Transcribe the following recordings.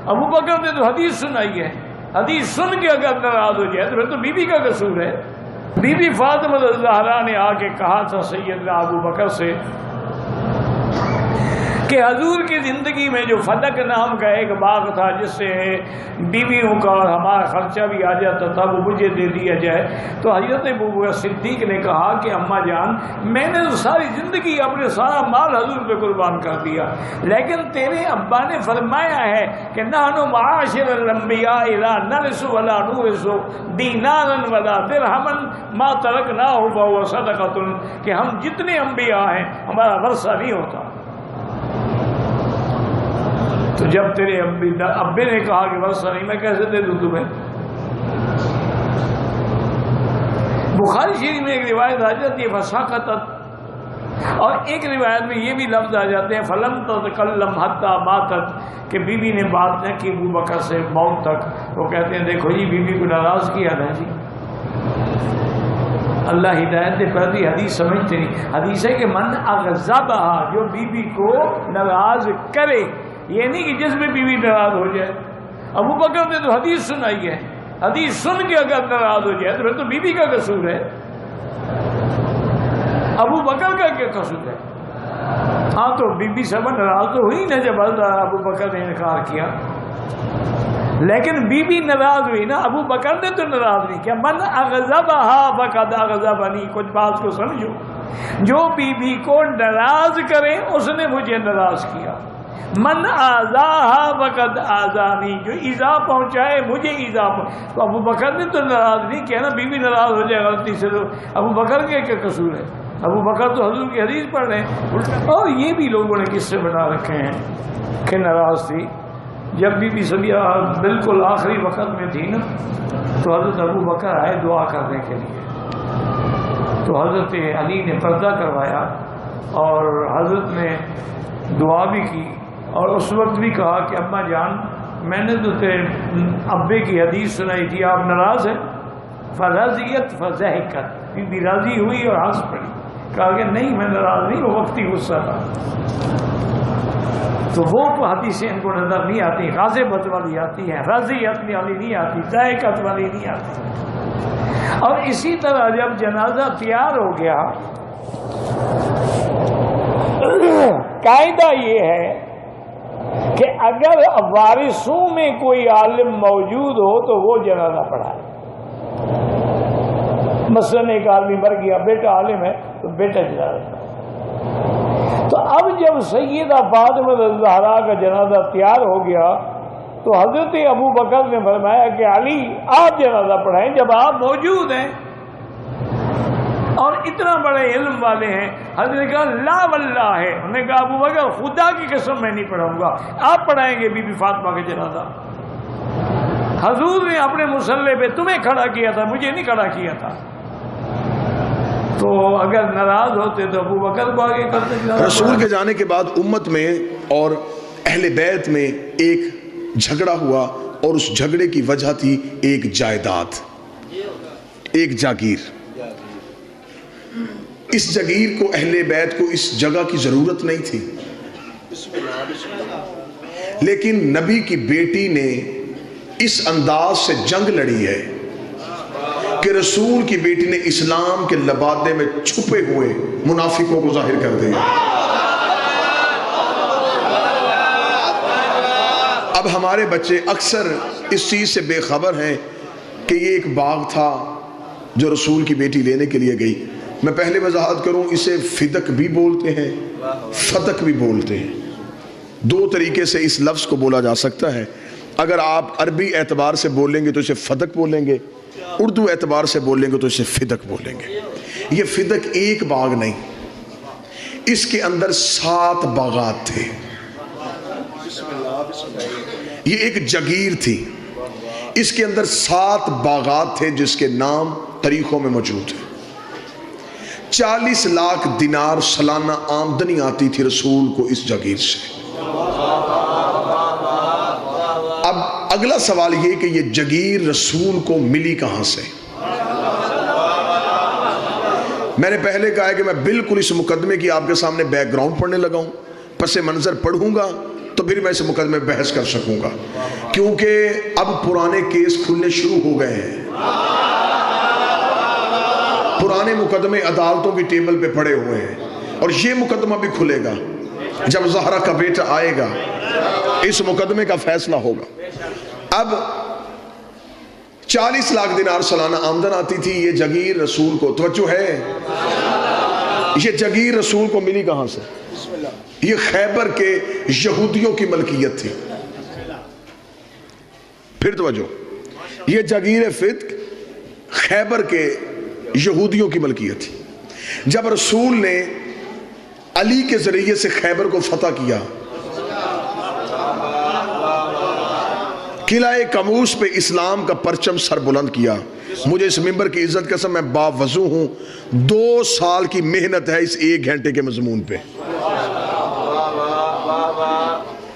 ابو بکر نے تو حدیث سنائی ہے، حدیث سن کے اگر ناراض ہو جائے تو پھر تو بی بی کا قصور ہے۔ بی بی فاطمہ الزہرا نے آ کے کہا تھا سیدنا ابو بکر سے کہ حضور کی زندگی میں جو فدق نام کا ایک باغ تھا جس سے بیویوں کا اور ہمارا خرچہ بھی آ جاتا تھا، وہ مجھے دے دیا جائے۔ تو حضرت ابوبکر صدیق نے کہا کہ اماں جان، میں نے تو ساری زندگی اپنے سارا مال حضور پہ قربان کر دیا، لیکن تیرے ابا نے فرمایا ہے کہ نحن معاشر الانبیاء لا نرث ولا نورث دینارا ولا درہما ما ترکناہ فہو صدقۃ، کہ ہم جتنے انبیاء ہیں ہمارا ورثہ نہیں ہوتا۔ تو جب تیرے ابے نے کہا کہ ورثہ نہیں، میں کیسے دے دوں تمہیں؟ بخاری شریف میں ایک روایت آ جاتی ہے فساقطت، اور ایک روایت میں یہ بھی لفظ آ جاتے ہیں فلم تتکلم حتی ماتت، کہ بی بی نے بات نہ کی ابو بکر سے موت تک۔ وہ کہتے ہیں دیکھو جی بی بی کو ناراض کیا نا جی، اللہ ہدایت دے، پہلی حدیث سمجھتے نہیں۔ حدیث ہے کہ من اغضبها، جو بی بی کو ناراض کرے، یہ نہیں کہ جس میں بیوی ناراض ہو جائے۔ ابو بکر نے تو حدیث سنائی ہے، حدیث سن کے اگر ناراض ہو جائے تو پھر تو بیوی کا قصور ہے، ابو بکر کا کیا قصور ہے؟ ہاں تو بیوی سب ناراض تو ہوئی نا جب ابو بکر نے انکار کیا، لیکن بیوی ناراض ہوئی نا، ابو بکر نے تو ناراض نہیں کیا۔ من اغضبها فقد اغضبنی، کچھ بات کو سمجھو، جو بیوی کو ناراض کرے اس نے مجھے ناراض کیا۔ من آذاہا فقد آذانی، جو ایذا پہنچائے مجھے ایذا پہنچائے۔ تو ابو بکر نے تو ناراض نہیں کیا نا، بیوی ناراض ہو جائے غلطی سے تو ابو بکر کے کیا قصور ہے؟ ابو بکر تو حضور کی حدیث پڑھ رہے ہیں۔ اور یہ بھی لوگوں نے قصے بنا رکھے ہیں کہ ناراض تھی جب بی بی سمیہ بالکل آخری وقت میں تھی نا، تو حضرت ابو بکر آئے دعا کرنے کے لیے، تو حضرت علی نے پردہ کروایا اور حضرت نے دعا بھی کی، اور اس وقت بھی کہا کہ اماں جان، میں نے تو تیرے ابے کی حدیث سنائی تھی، آپ ناراض ہیں؟ فرضیت فضحکت، بی بی راضی ہوئی اور ہنس پڑی، کہا کہ نہیں میں ناراض نہیں، وہ وقتی غصہ تھا۔ تو وہ حدیثیں ان کو نظر نہیں آتی، غاضبت والی آتی ہیں، رضیت والی نہیں آتی، ضحکت والی نہیں آتی۔ اور اسی طرح جب جنازہ تیار ہو گیا، قاعدہ یہ ہے کہ اگر وارثوں میں کوئی عالم موجود ہو تو وہ جنازہ پڑھائے۔ مثلاً ایک آدمی مر گیا، بیٹا عالم ہے تو بیٹا جنازہ پڑھائے۔ تو اب جب سیدہ فاطمہ الزہرا کا جنازہ تیار ہو گیا تو حضرت ابو بکر نے فرمایا کہ علی آپ جنازہ پڑھائیں جب آپ موجود ہیں اور اتنا بڑے علم والے ہیں۔ حضرت نے کہا لا واللہ ہے، انہوں نے کہا ابو بکر خدا کی قسم میں نہیں پڑھاؤں گا، آپ پڑھائیں گے بی بی فاطمہ کا جنازہ۔ حضور نے اپنے مصلی پہ تمہیں کھڑا کیا تھا، مجھے نہیں کھڑا کیا تھا۔ تو اگر ناراض ہوتے تو ابو بکر کو آگے کرتے۔ رسول کے جانے کے بعد امت میں اور اہل بیت میں ایک جھگڑا ہوا، اور اس جھگڑے کی وجہ تھی ایک جائیداد، ایک جاگیر۔ اس جاگیر کو اہل بیت کو اس جگہ کی ضرورت نہیں تھی، لیکن نبی کی بیٹی نے اس انداز سے جنگ لڑی ہے کہ رسول کی بیٹی نے اسلام کے لبادے میں چھپے ہوئے منافقوں کو ظاہر کر دیا۔ اب ہمارے بچے اکثر اس چیز سے بے خبر ہیں کہ یہ ایک باغ تھا جو رسول کی بیٹی لینے کے لیے گئی۔ میں پہلے وضاحت کروں، اسے فدق بھی بولتے ہیں، فتق بھی بولتے ہیں۔ دو طریقے سے اس لفظ کو بولا جا سکتا ہے۔ اگر آپ عربی اعتبار سے بولیں گے تو اسے فدق بولیں گے، اردو اعتبار سے بولیں گے تو اسے فدق بولیں گے۔ یہ فدق ایک باغ نہیں، اس کے اندر 7 باغات تھے۔ یہ ایک جگیر تھی، اس کے اندر 7 باغات تھے جس کے نام تاریخوں میں موجود ہیں۔ 40 لاکھ دینار سالانہ آمدنی آتی تھی رسول کو اس جگیر سے۔ اب اگلا سوال یہ کہ یہ جگیر رسول کو ملی کہاں سے؟ میں نے پہلے کہا ہے کہ میں بالکل اس مقدمے کی آپ کے سامنے بیک گراؤنڈ پڑھنے لگا ہوں، پس منظر پڑھوں گا تو پھر میں اس مقدمے میں بحث کر سکوں گا، کیونکہ اب پرانے کیس کھلنے شروع ہو گئے ہیں، پرانے مقدمے عدالتوں کی ٹیبل پہ پڑے ہوئے ہیں، اور یہ مقدمہ بھی کھلے گا جب زہرا کا بیٹا آئے گا، اس مقدمے کا فیصلہ ہوگا۔ اب 40 لاکھ دینار سالانہ آمدن آتی تھی، یہ جگیر رسول کو، توجہ ہے، یہ جگیر رسول کو ملی کہاں سے؟ یہ خیبر کے یہودیوں کی ملکیت تھی۔ پھر توجہ، یہ جگیر فتق خیبر کے یہودیوں کی ملکیت تھی۔ جب رسول نے علی کے ذریعے سے خیبر کو فتح کیا، قلعہ کموس پہ اسلام کا پرچم سر بلند کیا، مجھے اس ممبر کی عزت قسم میں باوضو ہوں، 2 سال کی محنت ہے اس 1 گھنٹے کے مضمون پہ۔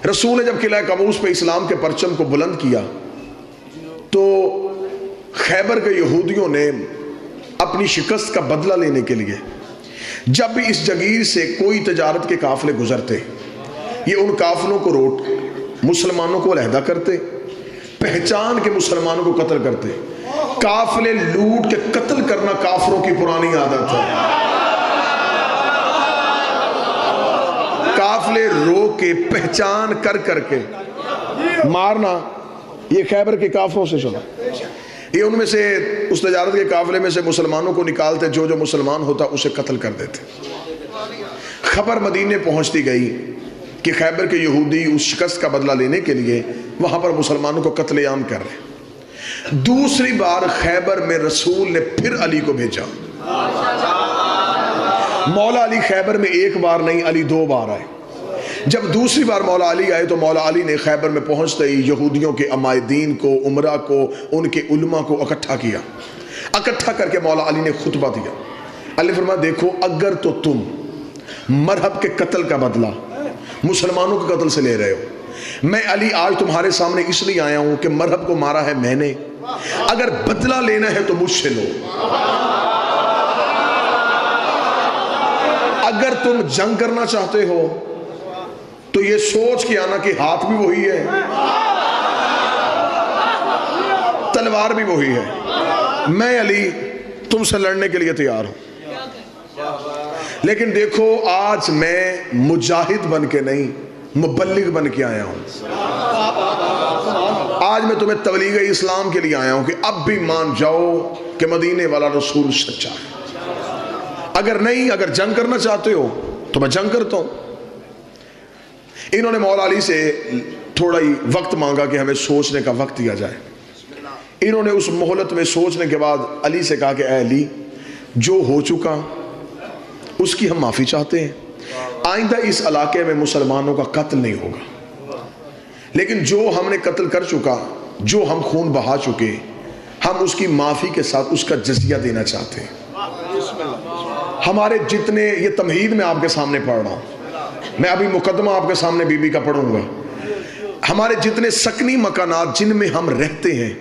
رسول نے جب قلعہ کموس پہ اسلام کے پرچم کو بلند کیا تو خیبر کے یہودیوں نے اپنی شکست کا بدلہ لینے کے لیے جب بھی اس جگیر سے کوئی تجارت کے قافلے گزرتے، یہ ان قافلوں کو روٹ مسلمانوں کو علیحدہ کرتے، پہچان کے مسلمانوں کو قتل کرتے۔ قافلے لوٹ کے قتل کرنا کافروں کی پرانی عادت ہے، قافلے روک کے پہچان کر کر کے مارنا، یہ خیبر کے کافروں سے چلا۔ یہ ان میں سے اس تجارت کے قافلے میں سے مسلمانوں کو نکالتے، جو جو مسلمان ہوتا اسے قتل کر دیتے۔ خبر مدینے پہنچتی گئی کہ خیبر کے یہودی اس شکست کا بدلہ لینے کے لیے وہاں پر مسلمانوں کو قتل عام کر رہے۔ دوسری بار خیبر میں رسول نے پھر علی کو بھیجا۔ مولا علی خیبر میں 1 بار نہیں، علی 2 بار آئے۔ جب دوسری بار مولا علی آئے تو مولا علی نے خیبر میں پہنچتے ہی یہودیوں کے عمائدین کو، عمرہ کو، ان کے علماء کو اکٹھا کیا۔ اکٹھا کر کے مولا علی نے خطبہ دیا۔ علی فرمایا دیکھو، اگر تو تم مرہب کے قتل کا بدلہ مسلمانوں کے قتل سے لے رہے ہو، میں علی آج تمہارے سامنے اس لیے آیا ہوں کہ مرہب کو مارا ہے میں نے، اگر بدلہ لینا ہے تو مجھ سے لو۔ اگر تم جنگ کرنا چاہتے ہو تو یہ سوچ کے آنا کہ ہاتھ بھی وہی ہے، تلوار بھی وہی ہے، میں علی تم سے لڑنے کے لیے تیار ہوں۔ لیکن دیکھو، آج میں مجاہد بن کے نہیں، مبلغ بن کے آیا ہوں۔ آج میں تمہیں تبلیغ اسلام کے لیے آیا ہوں کہ اب بھی مان جاؤ کہ مدینے والا رسول سچا ہے۔ اگر نہیں، اگر جنگ کرنا چاہتے ہو تو میں جنگ کرتا ہوں۔ انہوں نے مولا علی سے تھوڑا ہی وقت مانگا کہ ہمیں سوچنے کا وقت دیا جائے۔ انہوں نے اس مہلت میں سوچنے کے بعد علی سے کہا کہ اے علی، جو ہو چکا اس کی ہم معافی چاہتے ہیں، آئندہ اس علاقے میں مسلمانوں کا قتل نہیں ہوگا، لیکن جو ہم نے قتل کر چکا، جو ہم خون بہا چکے، ہم اس کی معافی کے ساتھ اس کا جزیہ دینا چاہتے ہیں۔ ہمارے جتنے، یہ تمہید میں آپ کے سامنے پڑھ رہا ہوں، میں ابھی مقدمہ آپ کے سامنے بی بی کا پڑھوں گا، ہمارے جتنے سکنی مکانات جن میں ہم رہتے ہیں،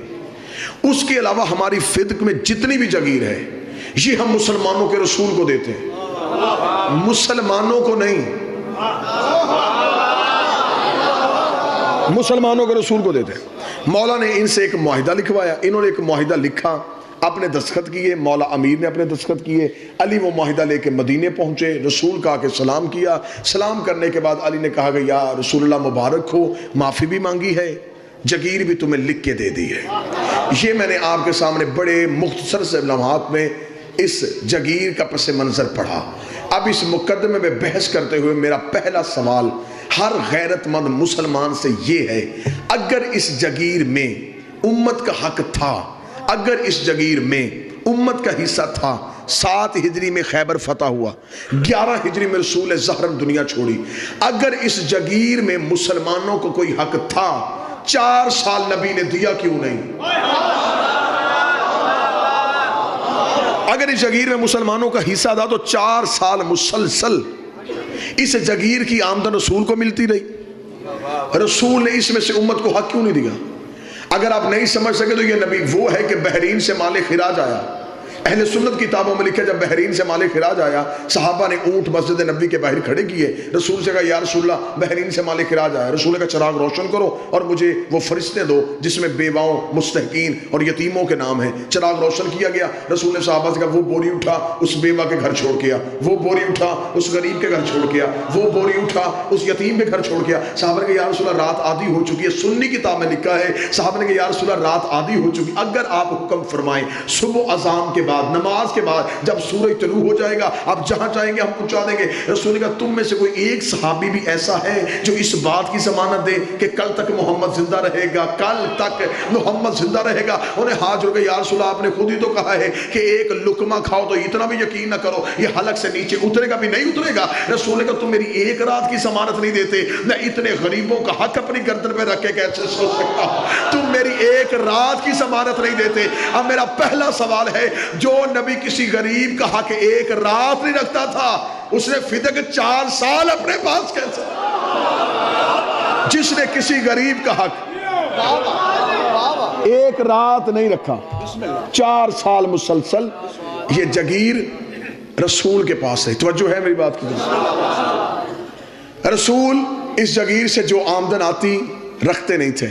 اس کے علاوہ ہماری فتق میں جتنی بھی جگیر ہے، یہ ہم مسلمانوں کے رسول کو دیتے ہیں، مسلمانوں کو نہیں، مسلمانوں کے رسول کو دیتے ہیں۔ مولا نے ان سے ایک معاہدہ لکھوایا، انہوں نے ایک معاہدہ لکھا، اپنے دستخط کیے، مولا امیر نے اپنے دستخط کیے، علی وہ معاہدہ لے کے مدینے پہنچے، رسول کا کے سلام کیا۔ سلام کرنے کے بعد علی نے کہا کہ یا رسول اللہ مبارک ہو، معافی بھی مانگی ہے، جگیر بھی تمہیں لکھ کے دے دی ہے۔ یہ میں نے آپ کے سامنے بڑے مختصر سے لمحات میں اس جگیر کا پس منظر پڑھا۔ اب اس مقدمے میں بحث کرتے ہوئے میرا پہلا سوال ہر غیرت مند مسلمان سے یہ ہے، اگر اس جگیر میں امت کا حق تھا، اگر اس جگیر میں امت کا حصہ تھا، 7 ہجری میں خیبر فتح ہوا، 11 ہجری میں رسول زہرم دنیا چھوڑی، اگر اس جگیر میں مسلمانوں کو کوئی حق تھا، 4 سال نبی نے دیا کیوں نہیں؟ اگر اس جگیر میں مسلمانوں کا حصہ تھا تو 4 سال مسلسل اس جگیر کی آمدن رسول کو ملتی رہی، رسول نے اس میں سے امت کو حق کیوں نہیں دیا؟ اگر آپ نہیں سمجھ سکے تو یہ نبی وہ ہے کہ بحرین سے مال خراج آیا، اہل سنت کتابوں میں لکھا جب بحرین سے مال خراج آیا صحابہ نے اونٹ مسجد نبوی کے باہر کھڑے کیے، رسول سے کہا یا رسول اللہ بحرین سے مال خراج آیا، رسول کا چراغ روشن کرو اور مجھے وہ فرشتے دو جس میں بیواؤں مستحقین اور یتیموں کے نام ہیں۔ چراغ روشن کیا گیا، رسول نے صحابہ سے کہا وہ بوری اٹھا اس بیوہ کے گھر چھوڑ کیا، وہ بوری اٹھا اس غریب کے گھر چھوڑ کیا، وہ بوری اٹھا اس یتیم کے گھر چھوڑ کیا۔ صحابہ نے کہا یا رسول اللہ رات آدھی ہو چکی ہے، سنی کتاب میں لکھا ہے صحابہ نے کہا یا رسول اللہ رات آدھی ہو چکی، اگر آپ حکم فرمائیں صبح اذان کے بعد نماز کے بعد جب سورج طلوع ہو جائے گا آپ جہاں چاہیں گے ہم پہنچا دیں گے۔ رسول نے کہا تم میں سے کوئی ایک صحابی بھی ایسا ہے جو اس بات کی ضمانت دے کہ کل تک محمد زندہ رہے گا، کل تک محمد زندہ رہے گا؟ انہیں ہاتھ جوڑ کے یا رسول اللہ آپ نے خود ہی تو کہا ہے کہ ایک لقمہ کھاؤ تو اتنا بھی یقین نہ کرو یہ حلق سے نیچے اترے گا بھی نہیں اترے گا۔ رسول نے کہا تم میری ایک رات کی ضمانت نہیں دیتے، میں اتنے غریبوں کا حق اپنی گردن پہ رکھ کے کیسے سو سکتا ہوں؟ تم میری ایک رات کی ضمانت نہیں دیتے۔ اب میرا پہلا سوال ہے جو نبی کسی غریب کا حق ایک رات نہیں رکھتا تھا اس نے فدق 4 سال اپنے پاس کیسے؟ جس نے کسی غریب کا حق ایک رات نہیں رکھا 4 سال مسلسل، یہ جگیر رسول کے پاس ہے۔ توجہ ہے میری بات کی؟ رسول اس جگیر سے جو آمدن آتی رکھتے نہیں تھے،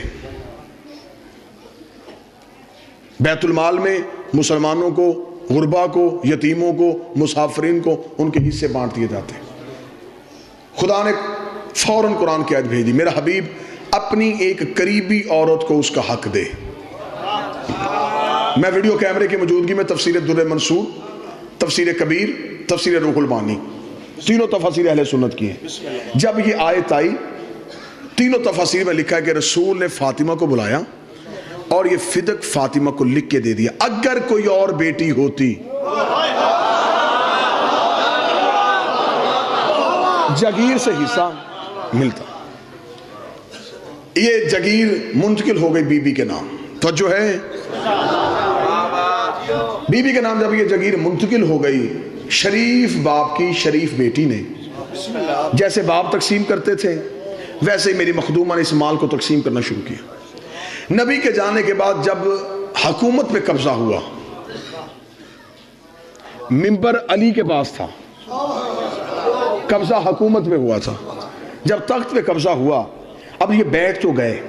بیت المال میں مسلمانوں کو، غربا کو، یتیموں کو، مسافرین کو ان کے حصے بانٹ دیے جاتے۔ خدا نے فوراً قرآن کی آیت بھیج دی، میرا حبیب اپنی ایک قریبی عورت کو اس کا حق دے۔ میں ویڈیو کیمرے کی موجودگی میں تفسیر در منصور، تفسیر کبیر، تفسیر روح المعانی تینوں تفاسیر اہل سنت کی ہیں۔ جب یہ آیت آئی تینوں تفاسیر میں لکھا ہے کہ رسول نے فاطمہ کو بلایا اور یہ فدق فاطمہ کو لکھ کے دے دیا، اگر کوئی اور بیٹی ہوتی جگیر سے حصہ ملتا۔ یہ جگیر منتقل ہو گئی بی بی کے نام، توجہ ہے؟ بی بی کے نام جب یہ جگیر منتقل ہو گئی، شریف باپ کی شریف بیٹی نے جیسے باپ تقسیم کرتے تھے ویسے ہی میری مخدومہ نے اس مال کو تقسیم کرنا شروع کیا۔ نبی کے جانے کے بعد جب حکومت پہ قبضہ ہوا، منبر علی کے پاس تھا، قبضہ حکومت پہ ہوا تھا، جب تخت پہ قبضہ ہوا اب یہ بیٹھ تو گئے،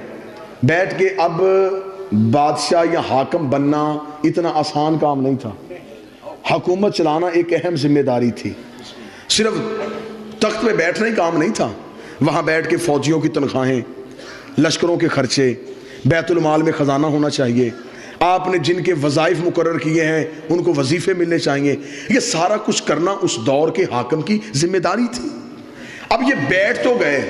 بیٹھ کے اب بادشاہ یا حاکم بننا اتنا آسان کام نہیں تھا، حکومت چلانا ایک اہم ذمہ داری تھی، صرف تخت پہ بیٹھنا ہی کام نہیں تھا، وہاں بیٹھ کے فوجیوں کی تنخواہیں، لشکروں کے خرچے، بیت المال میں خزانہ ہونا چاہیے، آپ نے جن کے وظائف مقرر کیے ہیں ان کو وظیفے ملنے چاہیے، یہ سارا کچھ کرنا اس دور کے حاکم کی ذمہ داری تھی۔ اب یہ بیٹھ تو گئے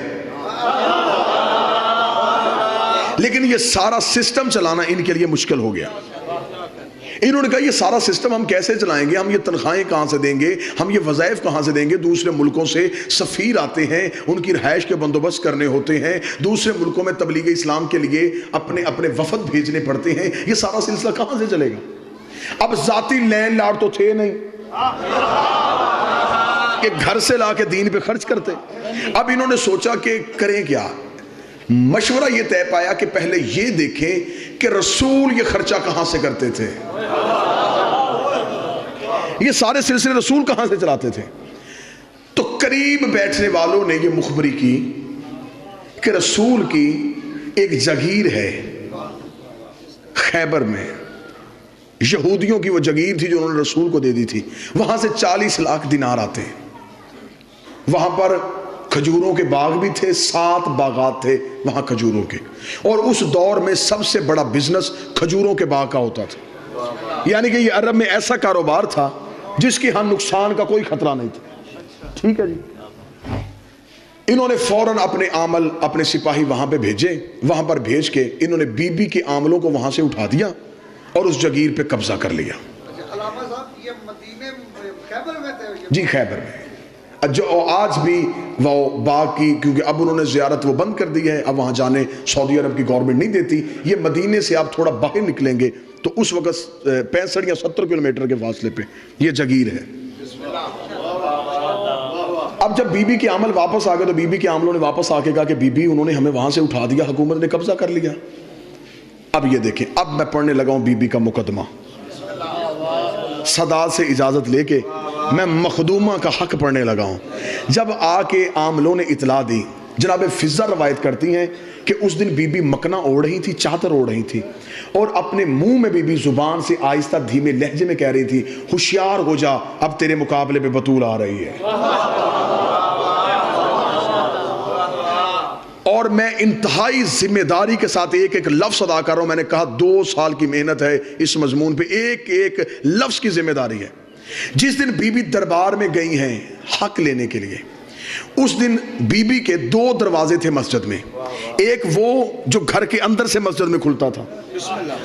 لیکن یہ سارا سسٹم چلانا ان کے لیے مشکل ہو گیا۔ انہوں نے کہا یہ سارا سسٹم ہم کیسے چلائیں گے، ہم یہ تنخواہیں کہاں سے دیں گے، ہم یہ وظائف کہاں سے دیں گے، دوسرے ملکوں سے سفیر آتے ہیں، ان کی رہائش کے بندوبست کرنے ہوتے ہیں، دوسرے ملکوں میں تبلیغ اسلام کے لیے اپنے وفد بھیجنے پڑتے ہیں، یہ سارا سلسلہ کہاں سے چلے گا؟ اب ذاتی لینڈ لارڈ تو تھے نہیں کہ گھر سے لا کے دین پہ خرچ کرتے۔ اب انہوں نے سوچا کہ کریں کیا، مشورہ یہ طے پایا کہ پہلے یہ دیکھیں کہ رسول یہ خرچہ کہاں سے کرتے تھے، یہ سارے سلسلے رسول کہاں سے چلاتے تھے۔ تو قریب بیٹھنے والوں نے یہ مخبری کی کہ رسول کی ایک جگیر ہے خیبر میں، یہودیوں کی وہ جگیر تھی جو انہوں نے رسول کو دے دی تھی، وہاں سے 40 لاکھ دینار آتے ہیں، وہاں پر کھجوروں کے باغ بھی تھے، 7 باغات تھے وہاں کھجوروں کے، اور اس دور میں سب سے بڑا بزنس کھجوروں کے باغ کا ہوتا تھا، یعنی کہ یہ عرب میں ایسا کاروبار تھا جس کی ہاں نقصان کا کوئی خطرہ نہیں تھا۔ ٹھیک ہے جی، انہوں نے فوراً اپنے عامل، اپنے سپاہی وہاں پہ بھیجے، وہاں پر بھیج کے انہوں نے بی بی کے عاملوں کو وہاں سے اٹھا دیا اور اس جگیر پہ قبضہ کر لیا۔ علامہ صاحب یہ مدینے خیبر میں تھے؟ جی خیبر میں، جو آج بھی وہ باغ کی، کیونکہ اب انہوں نے زیارت وہ بند کر دی ہے، اب وہاں جانے سعودی عرب کی گورنمنٹ نہیں دیتی، یہ مدینے سے آپ تھوڑا باہر نکلیں گے تو اس وقت 65 یا 70 کلومیٹر کے فاصلے پہ یہ جگیر ہے۔ اب جب بی بی کے عامل واپس آ گئے تو بی بی کے عاملوں نے واپس آ کے کہا کہ بی بی انہوں نے ہمیں وہاں سے اٹھا دیا، حکومت نے قبضہ کر لیا۔ اب یہ دیکھیں، اب میں پڑھنے لگا ہوں بی بی کا مقدمہ۔ سادات سے اجازت لے کے میں مخدومہ کا حق پڑھنے لگا ہوں۔ جب آ کے عاملوں نے اطلاع دی، جناب فضہ روایت کرتی ہیں کہ اس دن بی بی مکنا اوڑھ رہی تھی، چادر اوڑھ رہی تھی، اور اپنے منہ میں بی زبان سے آہستہ دھیمے لہجے میں کہہ رہی تھی، ہوشیار ہو جا، اب تیرے مقابلے پہ بطول آ رہی ہے۔ اور میں انتہائی ذمہ داری کے ساتھ ایک ایک لفظ ادا کر رہا ہوں۔ میں نے کہا 2 سال کی محنت ہے اس مضمون پہ، ایک ایک لفظ کی ذمہ داری ہے۔ جس دن بی بی دربار میں گئی ہیں حق لینے کے لیے، اس دن بی بی کے 2 دروازے تھے مسجد میں۔ ایک وہ جو گھر کے اندر سے مسجد میں کھلتا تھا،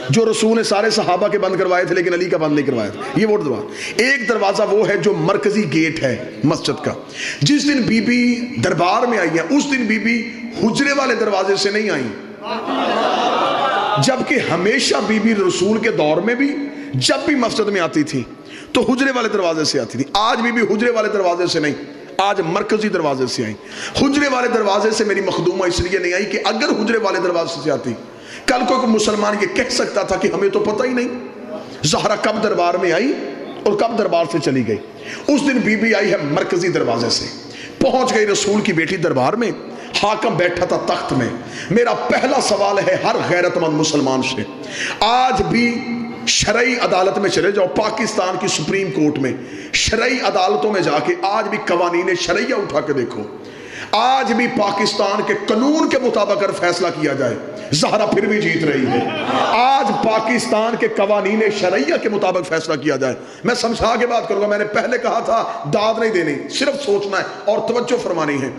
جو رسول نے سارے صحابہ کے بند کروائے تھے لیکن علی کا بند نہیں کروایا تھا، یہ وہ دروازہ۔ ایک دروازہ وہ ہے جو مرکزی گیٹ ہے مسجد کا۔ جس دن بی بی دربار میں آئی ہیں، اس دن بی بی حجرے والے دروازے سے نہیں آئیں، جبکہ ہمیشہ بی بی رسول کے دور میں بھی جب بھی مسجد میں آتی تھی تو حجرے والے دروازے سے آتی تھی۔ آج بی بی حجرے والے دروازے سے نہیں، آج مرکزی دروازے سے آئیں۔ حجرے والے دروازے سے میری مخدومہ اس لیے نہیں آئی کہ اگر حجرے والے دروازے سے آتی، کل کوئی مسلمان یہ کہہ سکتا تھا کہ ہمیں تو پتہ ہی نہیں زہرا کب دربار میں آئی اور کب دربار سے چلی گئی۔ اس دن بی بی آئی ہے مرکزی دروازے سے، پہنچ گئی رسول کی بیٹی دربار میں، حاکم بیٹھا تھا تخت میں۔ میرا پہلا سوال ہے ہر غیرت مند مسلمان سے، آج بھی شرعی عدالت میں چلے جاؤ، پاکستان کی سپریم کورٹ میں، شرعی عدالتوں میں جا کے آج بھی قوانین شرعیہ اٹھا کے دیکھو، آج بھی پاکستان کے قانون کے مطابق اگر فیصلہ کیا جائے زہرا پھر بھی جیت رہی ہے۔ آج پاکستان کے قوانین شرعیہ کے مطابق فیصلہ کیا جائے، میں سمجھا کے بات کروں گا، میں نے پہلے کہا تھا داد نہیں دینی، صرف سوچنا ہے اور توجہ فرمانی ہے۔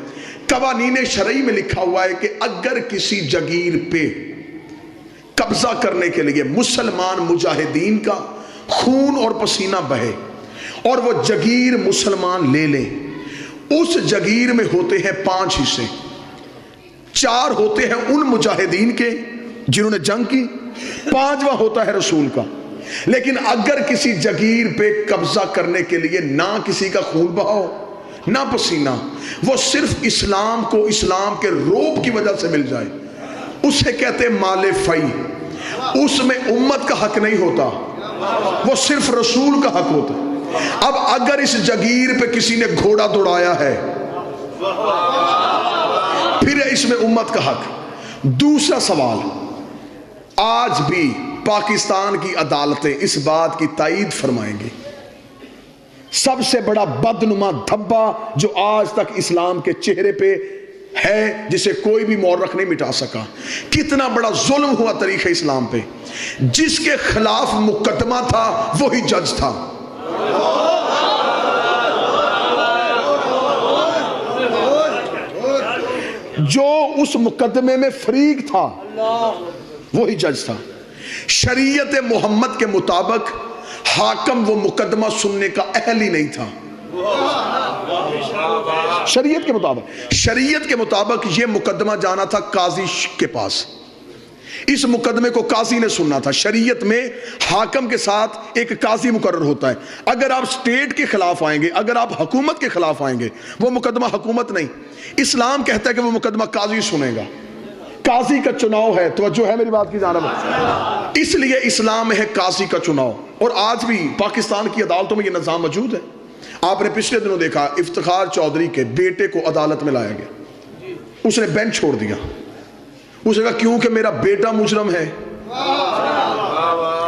قوانین شرعی میں لکھا ہوا ہے کہ اگر کسی جگیر پہ قبضہ کرنے کے لیے مسلمان مجاہدین کا خون اور پسینہ بہے اور وہ جگیر مسلمان لے لیں، اس جگیر میں ہوتے ہیں 5 حصے، 4 ہوتے ہیں ان مجاہدین کے جنہوں نے جنگ کی، 5واں ہوتا ہے رسول کا۔ لیکن اگر کسی جگیر پہ قبضہ کرنے کے لیے نہ کسی کا خون بہاؤ نہ پسینہ، وہ صرف اسلام کو اسلام کے روب کی وجہ سے مل جائے، اسے کہتے ہیں مال فی، اس میں امت کا حق نہیں ہوتا، وہ صرف رسول کا حق ہوتا۔ اب اگر اس جگیر پہ کسی نے گھوڑا دوڑایا ہے پھر اس میں امت کا حق۔ دوسرا سوال، آج بھی پاکستان کی عدالتیں اس بات کی تائید فرمائیں گی، سب سے بڑا بدنما دھبا جو آج تک اسلام کے چہرے پہ ہے، جسے کوئی بھی مورخ نہیں مٹا سکا، کتنا بڑا ظلم ہوا تاریخ اسلام پہ، جس کے خلاف مقدمہ تھا وہی جج تھا۔ جو اس مقدمے میں فریق تھا وہی جج تھا۔ شریعت محمد کے مطابق حاکم وہ مقدمہ سننے کا اہل ہی نہیں تھا۔ شریعت کے مطابق یہ مقدمہ جانا تھا قاضی کے پاس، اس مقدمے کو قاضی نے سننا تھا۔ شریعت میں حاکم کے ساتھ ایک قاضی مقرر ہوتا ہے، اگر آپ سٹیٹ کے خلاف آئیں گے، اگر آپ حکومت کے خلاف آئیں گے، وہ مقدمہ حکومت نہیں، اسلام کہتا ہے کہ وہ مقدمہ قاضی سنے گا، قاضی کا چناؤ ہے۔ توجہ ہے میری بات کی جانب؟ اس لیے اسلام میں ہے قاضی کا چناؤ، اور آج بھی پاکستان کی عدالتوں میں یہ نظام موجود ہے۔ آپ نے پچھلے دنوں دیکھا افتخار چودھری کے بیٹے کو عدالت میں لایا گیا، اس نے بینچ چھوڑ دیا، اس نے کہا کیونکہ میرا بیٹا مجرم ہے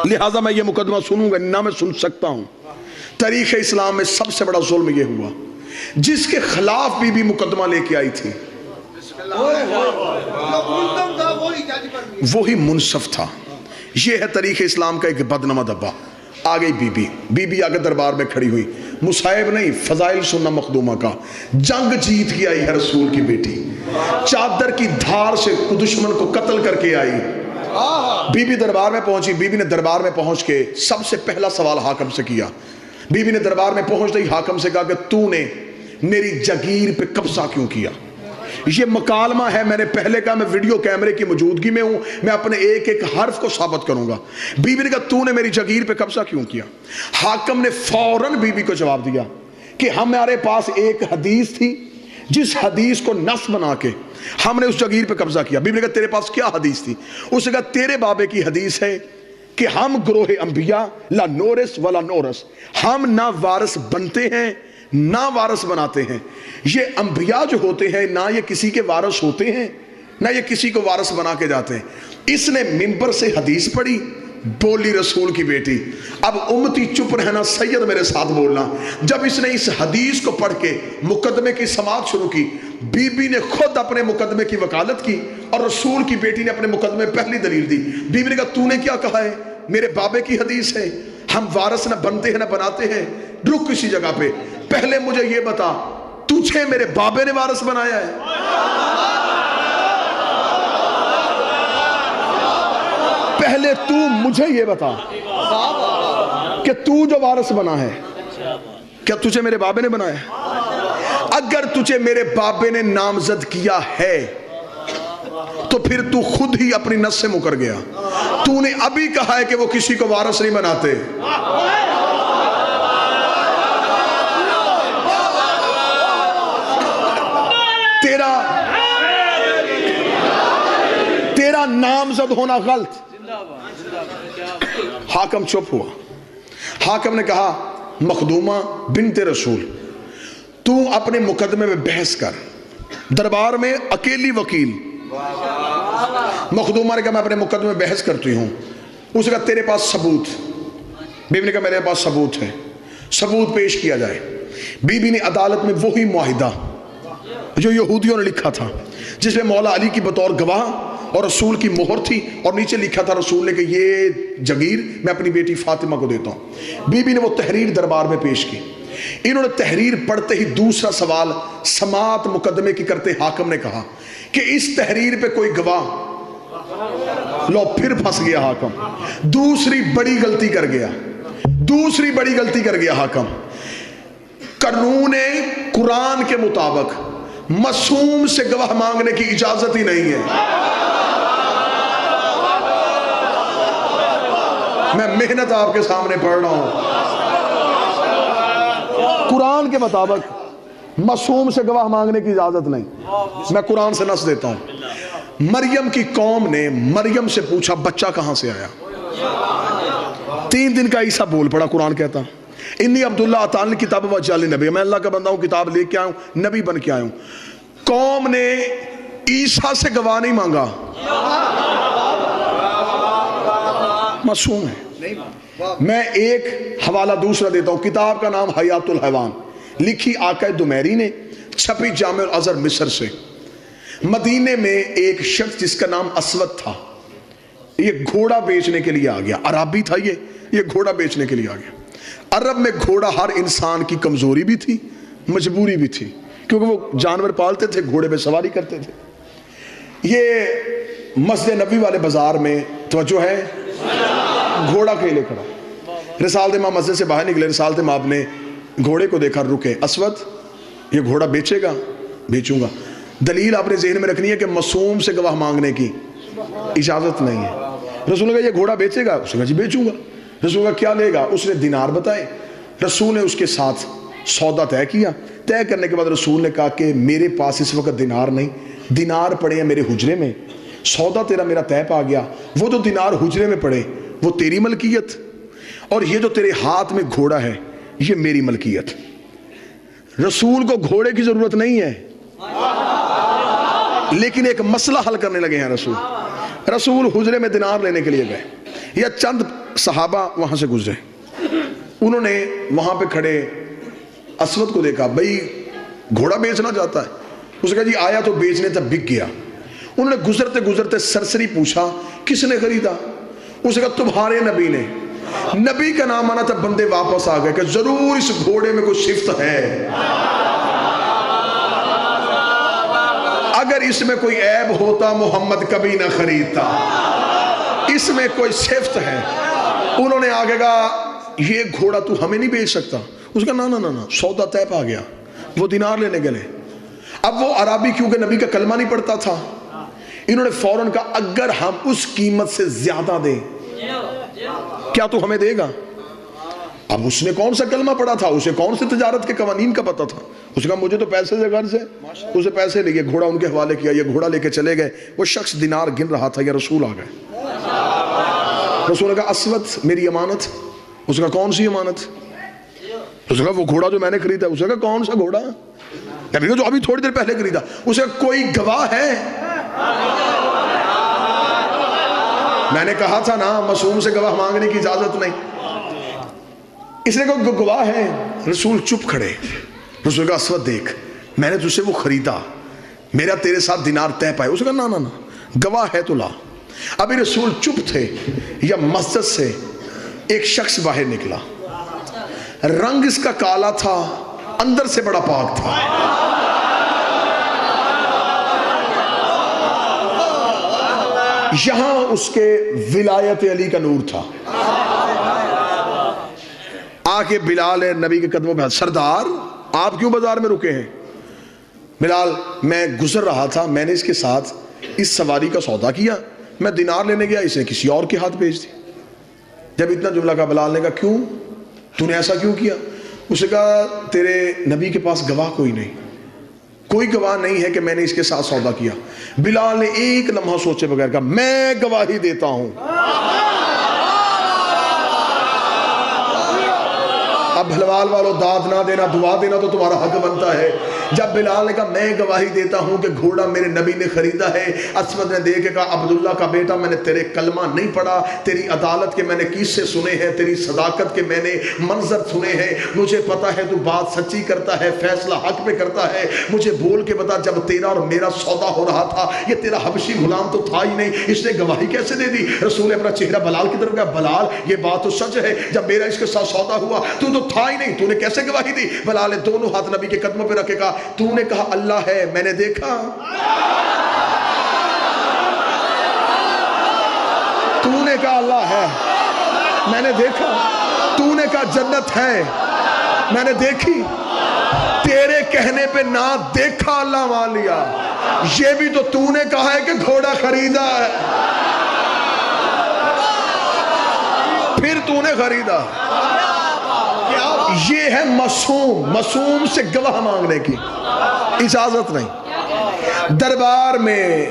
لہٰذا میں یہ مقدمہ سنوں گا نہ، میں سن سکتا ہوں۔ تاریخ اسلام میں سب سے بڑا ظلم یہ ہوا، جس کے خلاف بھی مقدمہ لے کے آئی تھی وہی منصف تھا۔ یہ ہے تاریخ اسلام کا ایک بدنما دبا۔ آ گئی بی بی آگے دربار میں کھڑی ہوئی، مصائب نہیں، فضائل سننا مخدومہ کا۔ جنگ جیت کے آئی ہے رسول کی بیٹی، چادر کی دھار سے دشمن کو قتل کر کے آئی۔ بی بی دربار میں پہنچی، بی بی نے دربار میں پہنچ کے سب سے پہلا سوال حاکم سے کیا۔ بی بی نے دربار میں پہنچ گئی، حاکم سے کہا کہ تو نے میری جگیر پہ قبضہ کیوں کیا؟ یہ مکالمہ ہے، میں نے پہلے کہا میں ویڈیو کیمرے کی موجودگی میں ہوں، میں اپنے ایک ایک حرف کو ثابت کروں گا۔ بی بی نے کہا تو نے میری جگیر پہ قبضہ کیوں کیا؟ حاکم نے فوراً بی بی کو جواب دیا کہ ہمارے پاس ایک حدیث تھی، جس حدیث کو نص بنا کے ہم نے اس جگیر پہ قبضہ کیا۔ بی بی نے کہا تیرے پاس کیا حدیث تھی؟ اس نے کہا تیرے بابے کی حدیث ہے کہ ہم گروہ انبیاء لا نورث ولا نورث، ہم نہ وارث بنتے ہیں نہ وارث بناتے ہیں۔ یہ انبیاء جو ہوتے ہیں نہ یہ کسی کے وارث ہوتے ہیں نہ یہ کسی کو وارث بنا کے جاتے ہیں۔ اس نے منبر سے حدیث پڑھی، بولی رسول کی بیٹی۔ اب امتی چپ رہنا، سید میرے ساتھ بولنا۔ جب اس نے اس حدیث کو پڑھ کے مقدمے کی سماعت شروع کی، بی بی نے خود اپنے مقدمے کی وکالت کی اور رسول کی بیٹی نے اپنے مقدمے پہلی دلیل دی۔ بی بی نے کہا تو نے کیا کہا ہے؟ میرے بابے کی حدیث ہے، ہم وارث نہ بنتے ہیں نہ بناتے ہیں۔ رک کسی جگہ پہ، پہلے مجھے یہ بتا تجھے میرے بابے نے وارث بنایا ہے؟ پہلے تو مجھے یہ بتا کہ تو جو وارث بنا ہے کیا تجھے میرے بابے نے بنایا ہے؟ اگر تجھے میرے بابے نے نامزد کیا ہے تو پھر تو خود ہی اپنی نس سے مکر گیا۔ تو نے ابھی کہا ہے کہ وہ کسی کو وارث نہیں بناتے۔ تیرا نامزد ہونا غلط۔ حاکم چپ ہوا۔ حاکم نے کہا مخدومہ بنت رسول، تو اپنے مقدمے میں بحث کر، دربار میں اکیلی وکیل۔ مخدومہ نے کہا میں اپنے مقدمے میں بحث کرتی ہوں۔ اس نے کہا تیرے پاس ثبوت؟ بی بی نے کہا میرے پاس ثبوت ہے۔ ثبوت پیش کیا جائے۔ بی بی نے عدالت میں وہی معاہدہ جو یہودیوں نے لکھا تھا، جس میں مولا علی کی بطور گواہ اور رسول کی مہر تھی، اور نیچے لکھا تھا رسول نے کہ یہ جگیر میں اپنی بیٹی فاطمہ کو دیتا ہوں۔ بی بی نے وہ تحریر دربار میں پیش کی۔ انہوں نے تحریر پڑھتے ہی دوسرا سوال سماعت مقدمے کی کرتے حاکم نے کہا کہ اس تحریر پہ کوئی گواہ۔ لو پھر پھنس گیا حاکم، دوسری بڑی غلطی کر گیا حاکم۔ قانون قرآن کے مطابق معصوم سے گواہ مانگنے کی اجازت ہی نہیں ہے۔ میں محنت آپ کے سامنے پڑھ رہا ہوں۔ قرآن کے مطابق معصوم سے گواہ مانگنے کی اجازت نہیں۔ میں قرآن سے نص دیتا ہوں۔ مریم کی قوم نے مریم سے پوچھا بچہ کہاں سے آیا؟ 3 دن کا عیسیٰ بول پڑا۔ قرآن کہتا انی عبداللہ اتانی کتاب وجعلنی نبی، میں اللہ کا بندہ ہوں، کتاب لے کے آیا ہوں، نبی بن کے آیا ہوں۔ قوم نے عیسیٰ سے گواہ نہیں مانگا، معصوم ہے۔ میں ایک حوالہ دوسرا دیتا ہوں، کتاب کا نام حیات الحیوان، لکھی آقا دمیری نے، چھپی جامع الازہر مصر سے۔ مدینے میں ایک شخص جس کا نام اسود تھا، یہ گھوڑا بیچنے کے لیے آ گیا۔ عربی تھا یہ گھوڑا بیچنے کے لیے آ گیا۔ عرب میں گھوڑا ہر انسان کی کمزوری بھی تھی، مجبوری بھی تھی، کیونکہ وہ جانور پالتے تھے، گھوڑے پہ سواری کرتے تھے۔ یہ مسجد نبی والے بازار میں توجہ ہے، گھوڑا کے لے کھڑا۔ رسالت امام مسجد سے باہر نکلے، رسالت امام نے گھوڑے کو دیکھا، رکے۔ اسود یہ گھوڑا بیچے گا؟ بیچوں گا۔ دلیل آپ نے ذہن میں رکھنی ہے کہ معصوم سے گواہ مانگنے کی اجازت نہیں ہے۔ رسول نے کہا یہ گھوڑا بیچے گا؟ اس نے کہا جی بیچوں گا۔ رسول کا کیا لے گا؟ اس نے دینار بتائے۔ رسول نے اس کے ساتھ سودا طے کیا۔ طے کرنے کے بعد رسول نے کہا کہ میرے پاس اس وقت دینار نہیں، دینار پڑے ہیں میرے حجرے میں، سودا تیرا میرا طے پا گیا، وہ جو دینار حجرے میں پڑے وہ تیری ملکیت، اور یہ جو تیرے ہاتھ میں گھوڑا ہے یہ میری ملکیت۔ رسول کو گھوڑے کی ضرورت نہیں ہے، لیکن ایک مسئلہ حل کرنے لگے ہیں رسول حجرے میں دینار لینے کے لیے گئے، یا چند صحابہ وہاں سے گزرے، انہوں نے وہاں پہ کھڑے اسود کو دیکھا، بھئی گھوڑا بیچنا چاہتا ہے؟ اس نے کہا جی آیا تو بیچنے تب بک گیا۔ انہوں نے گزرتے گزرتے سرسری پوچھا کس نے خریدا؟ اس نے کہا تمہارے نبی نے۔ نبی کا نام آنا تھا، بندے واپس آ گئے کہ ضرور اس گھوڑے میں کوئی صفت ہے، اگر اس میں کوئی عیب ہوتا محمد کبھی نہ خریدتا، اس میں کوئی صفت ہے۔ انہوں نے آگے کہا یہ گھوڑا تو ہمیں نہیں بیچ سکتا؟ اس کا نا سودا طے پا گیا، وہ دینار لینے گئے۔ اب وہ عربی کیونکہ نبی کا کلمہ نہیں پڑھتا تھا، انہوں نے فوراً کہا اگر ہم اس قیمت سے زیادہ دیں کیا تو ہمیں دے گا؟ اب اس نے کون سا کلمہ پڑھا تھا، اسے کون سے تجارت کے قوانین کا پتا تھا؟ اس نے کہا مجھے تو پیسے سے غرض ہے۔ اسے پیسے لے گئے، گھوڑا ان کے حوالے کیا، یہ گھوڑا لے کے چلے گئے۔ وہ شخص دینار گن رہا تھا، یا رسول آ گئے۔ رسول نے کہا اسود میری امانت. اس نے کہا کون سی امانت؟ اس نے کہا وہ گھوڑا جو میں نے خریدا. اس نے کہا کون سا گھوڑا؟ نبی نے جو ابھی تھوڑی دیر پہلے خریدا. اس نے کہا کوئی گواہ ہے؟ میں نے کہا تھا نا معصوم سے گواہ مانگنے کی اجازت نہیں. اس نے کہا گواہ ہے. رسول چپ کھڑے. رسول کہا اسود دیکھ میں نے تجھ سے وہ خریدا, میرا تیرے ساتھ دینار طے پائے. اس نے کہا نا گواہ ہے تو لا. ابھی رسول چپ تھے یا مسجد سے ایک شخص باہر نکلا. رنگ اس کا کالا تھا, اندر سے بڑا پاک تھا. یہاں اس کے ولایت علی کا نور تھا. آ کے بلال نبی کے قدموں پہ, سردار آپ کیوں بازار میں رکے ہیں؟ بلال میں گزر رہا تھا, میں نے اس کے ساتھ اس سواری کا سودا کیا, میں دینار لینے گیا, اسے کسی اور کے ہاتھ بھیج دی. جب اتنا جملہ کہا بلال نے کہا کیوں تو نے ایسا کیوں کیا؟ اس نے کہا تیرے نبی کے پاس گواہ کوئی نہیں, کوئی گواہ نہیں ہے کہ میں نے اس کے ساتھ سودا کیا. بلال نے ایک لمحہ سوچے بغیر کہا میں گواہی دیتا ہوں. اب بھلوال والو داد نہ دینا, دعا دینا تو تمہارا حق بنتا ہے. جب بلال نے کہا میں گواہی دیتا ہوں کہ گھوڑا میرے نبی نے خریدا ہے. اسود نے دیکھ کے کہا عبداللہ کا بیٹا میں نے تیرے کلمہ نہیں پڑھا, تیری عدالت کے میں نے قصے سنے ہیں, تیری صداقت کے میں نے منظر سنے ہیں, مجھے پتا ہے تو بات سچی کرتا ہے, فیصلہ حق پہ کرتا ہے. مجھے بول کے بتا جب تیرا اور میرا سودا ہو رہا تھا یہ تیرا حبشی غلام تو تھا ہی نہیں, اس نے گواہی کیسے دے دی؟ رسول نے اپنا چہرہ بلال کی طرف کہا بلال یہ بات تو سچ ہے, جب میرا اس کے ساتھ سودا ہوا تو تھا ہی نہیں, تو نے کیسے گواہی دی؟ بلال نے دونوں ہاتھ نبی کے قدموں پہ رکھے کہا تو نے کہا اللہ ہے میں نے دیکھا, تو نے کہا اللہ ہے میں نے دیکھا, تو نے کہا جنت ہے میں نے دیکھی, تیرے کہنے پہ نہ دیکھا اللہ مان لیا. یہ بھی تو نے کہا ہے کہ گھوڑا خریدا ہے, پھر تو نے خریدا. یہ ہے معصوم, معصوم سے گواہ مانگنے کی اجازت نہیں. دربار میں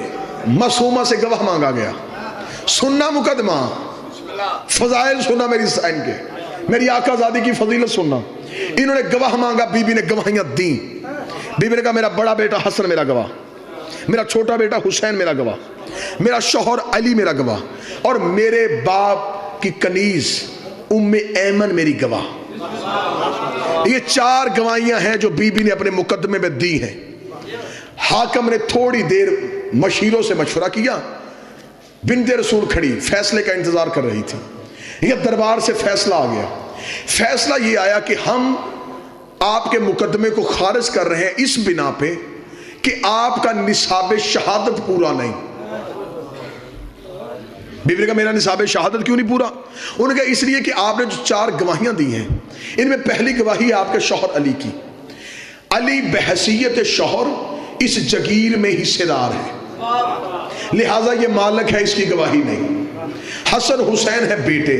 معصومہ سے گواہ مانگا گیا, سننا مقدمہ, فضائل سننا میری سائن کے, میری آقا زادی کی فضیلت سننا. انہوں نے گواہ مانگا, بی بی نے گواہیاں دیں. بی بی نے کہا میرا بڑا بیٹا حسن میرا گواہ, میرا چھوٹا بیٹا حسین میرا گواہ, میرا شوہر علی میرا گواہ, اور میرے باپ کی کنیز ام ایمن میری گواہ. یہ 4 گواہیاں ہیں جو بی بی نے اپنے مقدمے میں دی ہیں. حاکم نے تھوڑی دیر مشیروں سے مشورہ کیا. بنت رسول کھڑی فیصلے کا انتظار کر رہی تھی. یہ دربار سے فیصلہ آ گیا. فیصلہ یہ آیا کہ ہم آپ کے مقدمے کو خارج کر رہے ہیں اس بنا پہ کہ آپ کا نصاب شہادت پورا نہیں. بی بی نے کہا میرا نصاب شہادت کیوں نہیں پورا؟ انہوں نے کہا اس لیے کہ آپ نے جو 4 گواہیاں دی ہیں ان میں پہلی گواہی آپ کے شوہر علی کی. علی بحیثیت شوہر اس جگیر میں حصے دار ہے, لہٰذا یہ مالک ہے, اس کی گواہی نہیں. حسن حسین ہے بیٹے,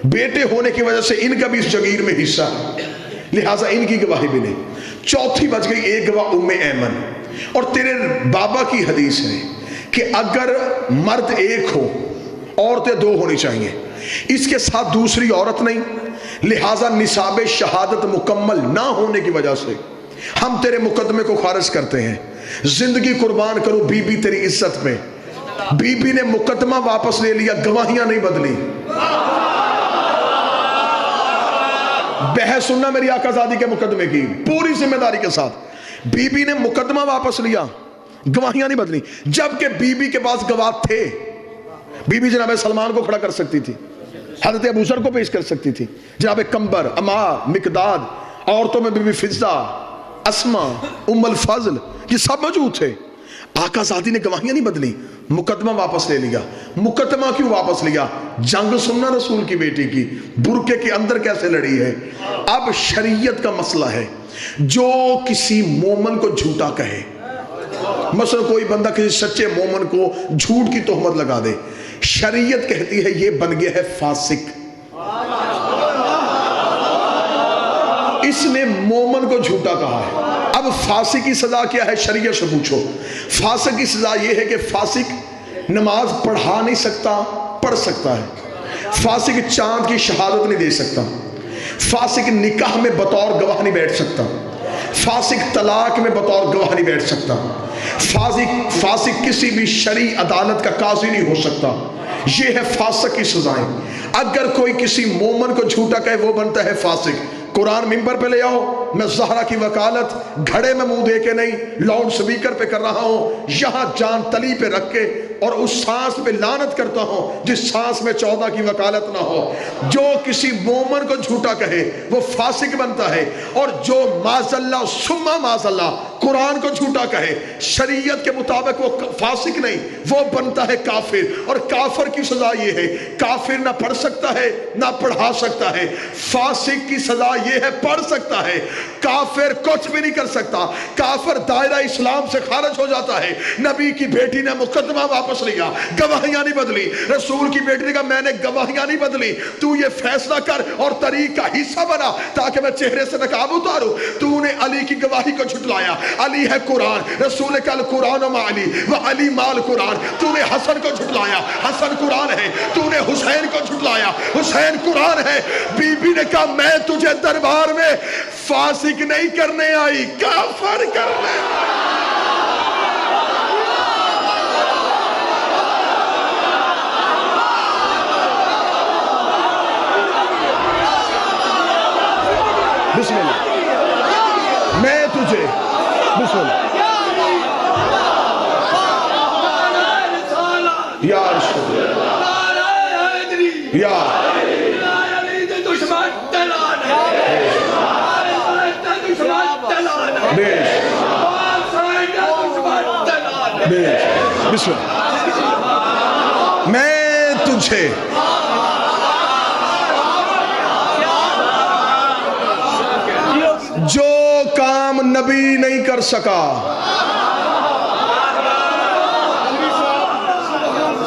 بیٹے ہونے کی وجہ سے ان کا بھی اس جگیر میں حصہ ہے, لہٰذا ان کی گواہی بھی نہیں. چوتھی بچ گئی ایک گواہ ام ایمن. اور تیرے بابا کی حدیث ہے کہ اگر مرد ایک ہو عورتیں 2 ہونی چاہیے, اس کے ساتھ دوسری عورت نہیں, لہٰذا نصاب شہادت مکمل نہ ہونے کی وجہ سے ہم تیرے مقدمے کو خارج کرتے ہیں. زندگی قربان کرو بی بی تیری عزت میں. بی بی نے مقدمہ واپس لے لیا, گواہیاں نہیں بدلی. بحث سننا میری آقا زادی کے مقدمے کی پوری ذمہ داری کے ساتھ. بی بی نے مقدمہ واپس لیا, گواہیاں نہیں بدلی. جبکہ بی بی کے پاس گواہ تھے. بی بی جناب سلمان کو کھڑا کر سکتی تھی, حضرت ابو ذر کو پیش کر سکتی تھی, جناب کمبر, عمار, مقداد, عورتوں میں بی بی فضہ, اسما, ام الفضل, یہ سب موجود تھے. آقا زادی نے گواہیاں نہیں بدلی, مقدمہ واپس لے لیا. مقدمہ کیوں واپس لیا؟ جنگ سننا رسول کی بیٹی کی برقعے کے اندر کیسے لڑی ہے. اب شریعت کا مسئلہ ہے, جو کسی مومن کو جھوٹا کہے, مثلا کوئی بندہ کسی سچے مومن کو جھوٹ کی تہمت لگا دے, شریعت کہتی ہے یہ بن گیا ہے فاسق. اس نے مومن کو جھوٹا کہا ہے. اب فاسق کی سزا کیا ہے؟ شریعت سے پوچھو. فاسق کی سزا یہ ہے کہ فاسق نماز پڑھا نہیں سکتا, پڑھ سکتا ہے. فاسق چاند کی شہادت نہیں دے سکتا، فاسق نکاح میں بطور گواہ نہیں بیٹھ سکتا، فاسق طلاق میں بطور گواہ نہیں بیٹھ سکتا، فاسق کسی بھی شرعی عدالت کا قاضی نہیں ہو سکتا۔ یہ ہے فاسق کی سزائیں۔ اگر کوئی کسی مومن کو جھوٹا کہے وہ بنتا ہے فاسق۔ قرآن ممبر پہ لے آؤ، میں زہرا کی وکالت گھڑے میں منہ دے کے نہیں، لاؤڈ سپیکر پہ کر رہا ہوں، یہاں جان تلی پہ رکھ کے، اور اس سانس پہ لعنت کرتا ہوں جس سانس میں 14 کی وکالت نہ ہو۔ جو کسی مومن کو جھوٹا کہے وہ فاسق بنتا ہے، اور جو معاذ اللہ ثم معاذ اللہ قرآن کو جھوٹا کہے شریعت کے مطابق وہ فاسق نہیں، وہ بنتا ہے کافر۔ اور کافر کی سزا یہ ہے، کافر نہ پڑھ سکتا ہے نہ پڑھا سکتا ہے، فاسق کی سزا یہ ہے پڑھ سکتا ہے، کافر کچھ بھی نہیں کر سکتا، کافر دائرہ اسلام سے خارج ہو جاتا ہے۔ نبی کی بیٹی نے مقدمہ واپس لیا، گواہیاں نہیں بدلی، رسول کی بیٹی نے کہا میں نے گواہیاں نہیں بدلی، تو یہ فیصلہ کر اور طریق کا حصہ بنا تاکہ میں چہرے سے نقاب اتاروں۔ تو نے علی کی گواہی کو جھٹلایا، علی ہے قرآن، رسول کا القرآن مع علی و علی مال قرآن۔ تو نے حسن کو جھٹلایا، حسن قرآن ہے، تو نے حسین کو جھٹلایا، حسین قرآن ہے۔ بی بی نے کہا میں تجھے دربار میں فاسق نہیں کرنے آئی، کافر کرنے آئی۔ بسم اللہ، میں تجھے بسم اللہ یا رسول یا بسم اللہ، میں تجھے جو کام نبی نہیں کر سکا،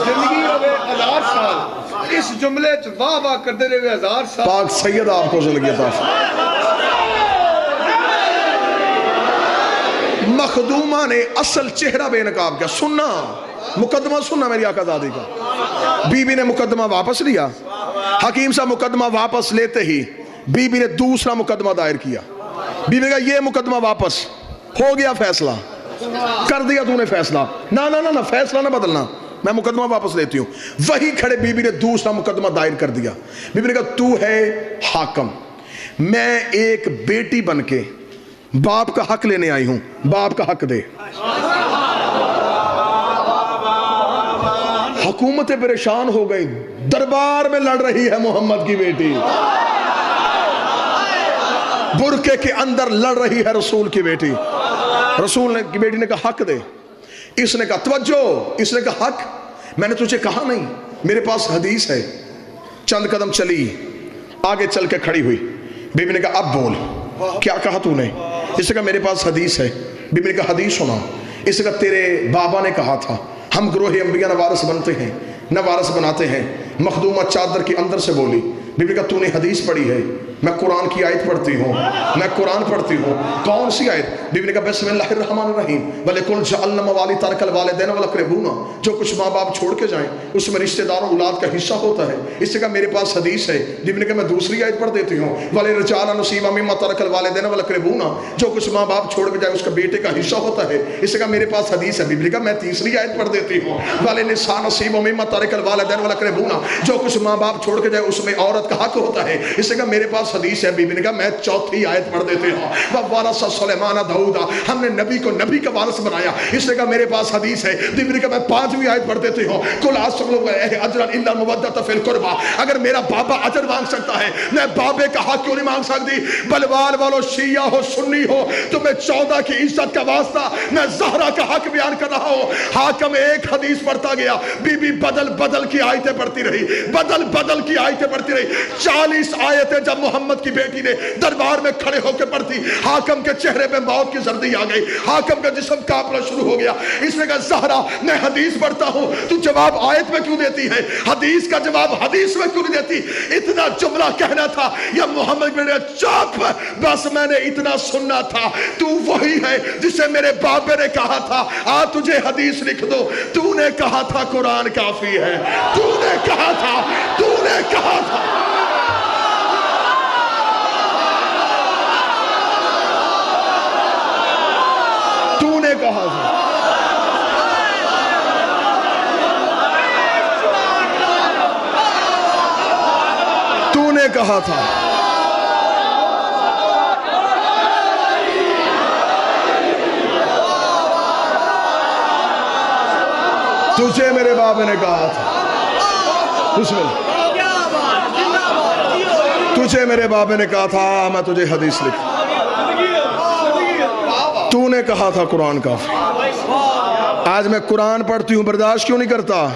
زندگی ہوئے 1000 سال، اس جملے واہ واہ کرتے رہے 1000 سال۔ پاک سید آپ کو زندگی عطا فرمائے۔ مخدومہ نے اصل چہرہ بے نقاب کیا، سننا مقدمہ سننا میری آقا زادی کا۔ بی بی نے مقدمہ واپس لیا، حکیم صاحب مقدمہ واپس لیتے ہی بی بی نے دوسرا مقدمہ دائر کیا۔ بی بی نے کہا یہ مقدمہ واپس ہو گیا، فیصلہ کر دیا تو نے فیصلہ، نہ فیصلہ نہ بدلنا، میں مقدمہ واپس لیتی ہوں۔ وہی کھڑے بی بی نے دوسرا مقدمہ دائر کر دیا۔ بی بی نے کہا تو ہے حاکم، میں ایک بیٹی بن کے باپ کا حق لینے آئی ہوں، باپ کا حق دے۔ حکومتیں پریشان ہو گئی، دربار میں لڑ رہی ہے محمد کی بیٹی، برقعے کے اندر لڑ رہی ہے رسول کی بیٹی۔ رسول کی بیٹی نے کہا حق دے، اس نے کہا توجہ، اس نے کہا حق میں نے تجھے کہا نہیں، میرے پاس حدیث ہے۔ چند قدم چلی، آگے چل کے کھڑی ہوئی، بی بی نے کہا اب بول کیا کہا تو نے؟ اس نے کہا میرے پاس حدیث ہے۔ بی بی نے کہا حدیث سنا۔ اس نے کہا تیرے بابا نے کہا تھا ہم گروہ انبیاء نہ وارث بنتے ہیں نہ وارث بناتے ہیں۔ مخدومہ چادر کے اندر سے بولی، بی بی نے کہا تو نے حدیث پڑھی ہے؟ میں قرآن کی آیت پڑھتی ہوں، میں قرآن پڑھتی ہوں۔ کون سی آیت؟ بی بی نے کہا بسم اللہ الرحمن الرحیم وَلِكُلْ جَعَلْنَا مَوَالِيَ تَرَكَ الْوَالِدَيْنَ وَالْأَقْرَبُونَ۔ جو کچھ ماں باپ چھوڑ کے جائیں اس میں رشتہ داروں اولاد کا حصہ ہوتا ہے۔ اس سے کہا میرے پاس حدیث ہے۔ بی بی نے کہا میں دوسری آیت پڑھ دیتی ہوں، وَلِلرِّجَالِ نَصِيبٌ مِّمَّا تَرَكَ الْوَالِدَيْنَ وَالْأَقْرَبُونَ۔ جو کچھ ماں باپ چھوڑ کے جائے اس کا بیٹے کا حصہ ہوتا ہے۔ اس سے کہا میرے پاس حدیث ہے۔ بی بی نے کہا میں تیسری آیت پڑھ دیتی ہوں، وَلِلنِّسَاءِ نَصِيبٌ مِّمَّا تَرَكَ الْوَالِدَيْنُ وَالْأَقْرَبُونَ۔ جو کچھ ماں باپ چھوڑ کے جائے اس میں عورت کا حق ہوتا ہے۔ اس سے کہا میرے پاس حدیث ہے۔ بی بی نے کہا میں چوتھی آیت پڑھ دیتے ہوں، وَوَارَثَ سُلَيْمَانَ داؤد۔ ہم نے نبی کو نبی کا وارث بنایا۔ اس نے کہا میرے پاس حدیث ہے۔ بی بی نے کہا میں پانچویں آیت پڑھ دیتی ہوں، قُلْ أَسْأَلُكُمْ أَجْرًا إِلَّا الْمَوَدَّةَ فِي الْقُرْبَى۔ اگر میرا بابا اجر مانگ سکتا ہے میں بابے کا حق کیوں نہیں مانگ سکتی؟ بلوال والو شیعہ ہو سنی ہو، تمہیں 14 کی عزت کا واسطہ میں زہرا کا حق بیان کر رہا ہوں۔ حاکم ایک حدیث پڑھتا گیا، بی بی بدل بدل کی آیتیں پڑھتی رہی، بدل بدل کی آیتیں پڑھتی رہی۔ 40 آیتیں جب محمد کی بیٹی نے دربار میں کھڑے ہو کے پڑھتی، حاکم کے چہرے پہ موت کی زردی آ گئی، حاکم کا جسم کانپنا شروع ہو گیا۔ اس نے کہا زہرا میں حدیث پڑھتا ہوں، تو جواب آیت میں کیوں دیتی ہے؟ حدیث کا جواب حدیث میں کیوں نہیں دیتی؟ اتنا جملہ کہنا تھا یا محمد کی بیٹی نے چپ، بس میں نے اتنا سننا تھا، تو وہی ہے جسے میرے بابے نے کہا تھا آ تجھے حدیث لکھ دو، تو نے کہا تھا قرآن کافی ہے، تو نے کہا تھا کہا تھا تجھے میرے بابا نے کہا تھا بسم اللہ تجھے میرے بابا نے کہا تھا میں تجھے حدیث لکھ تو نے کہا تھا قرآن کافی آج میں قرآن پڑھتی ہوں برداشت کیوں نہیں کرتا